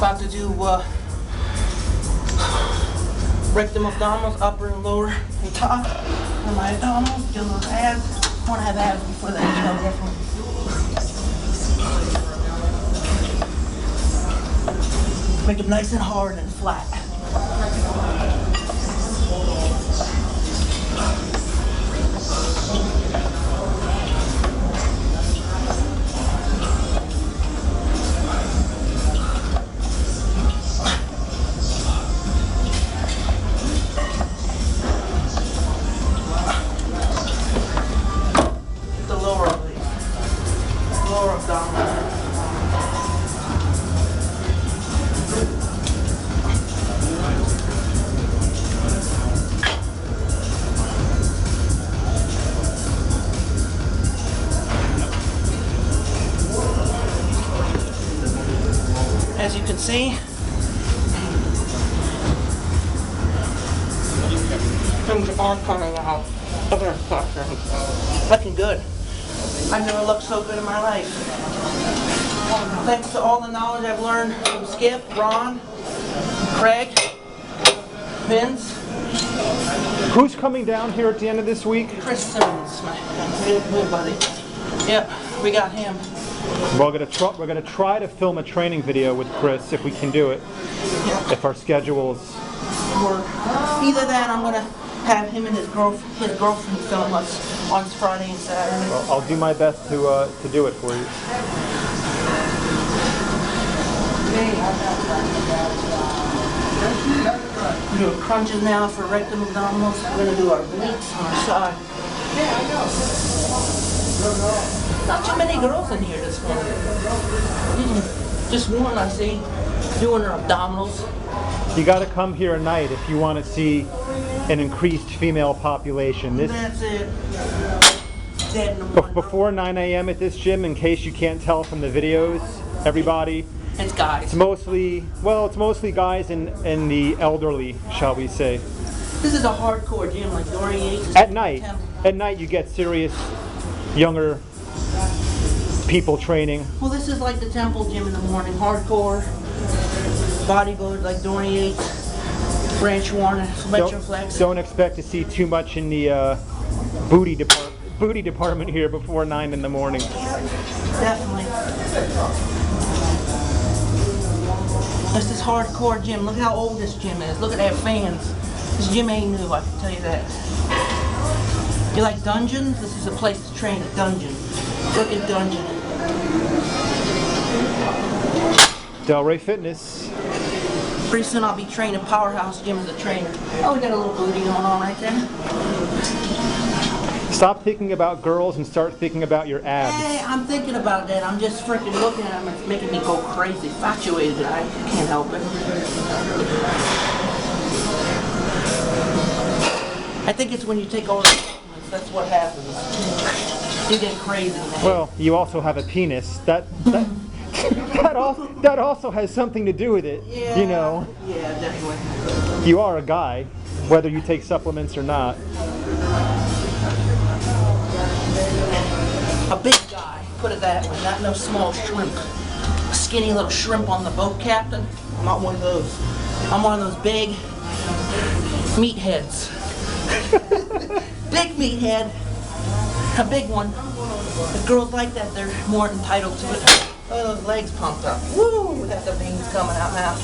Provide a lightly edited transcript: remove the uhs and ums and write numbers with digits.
About to do rectum abdominals, upper and lower and top. And my abdominals, do a little abs. I want to have abs before that, you know, definitely. Make them nice and hard and flat. The lower of these. Lower abdominals. As you can see, things are coming out. Look at that. Looking good. I've never looked so good in my life. Thanks to all the knowledge I've learned from Skip, Ron, Craig, Vince. Who's coming down here at the end of this week? Chris Simmons, my good buddy. Yep, we got him. Well, we're gonna try to film a training video with Chris if we can do it. Yeah. If our schedules Work. Either that, I'm gonna have him and his girlfriend film us on Friday and Saturday. Well, I'll do my best to do it for you. We're doing crunches now for rectum abdominals. We're gonna do our glutes on our side. Not too many girls in here this morning. Just one I see doing her abdominals. You got to come here at night if you want to see an increased female population. That's it. Dead in the morning. Before 9 a.m. at this gym, in case you can't tell from the videos, everybody. It's guys. It's mostly guys and the elderly, shall we say. This is a hardcore gym like Dory Yates. At night you get serious, younger people training. Well, this is like the temple gym in the morning. Hardcore, bodybuilders like Dory Yates, Branch Warner, Metroflex. Don't expect to see too much in the booty department here before 9 in the morning. Definitely. This is hardcore gym. Look how old this gym is. Look at that fans. This gym ain't new, I can tell you that. You like dungeons? This is a place to train at Dungeon. Look at Dungeon. Delray Fitness. Pretty soon I'll be training Powerhouse Gym as a trainer. Oh, we got a little booty going on right there. Stop thinking about girls and start thinking about your abs. Hey, I'm thinking about that. I'm just freaking looking at them. It's making me go crazy. Infatuated. I can't help it. I think it's when you take over the supplements. That's what happens. You get crazy, man. Well, you also have a penis. That also has something to do with it. Yeah, you know. Yeah, definitely. You are a guy, whether you take supplements or not. A big guy, put it that way, not no small shrimp. A skinny little shrimp on the boat, Captain. I'm not one of those. I'm one of those big meatheads. Big meathead. A big one. If girls like that, they're more entitled to it. Look at those legs pumped up. Woo! Got the veins coming out now.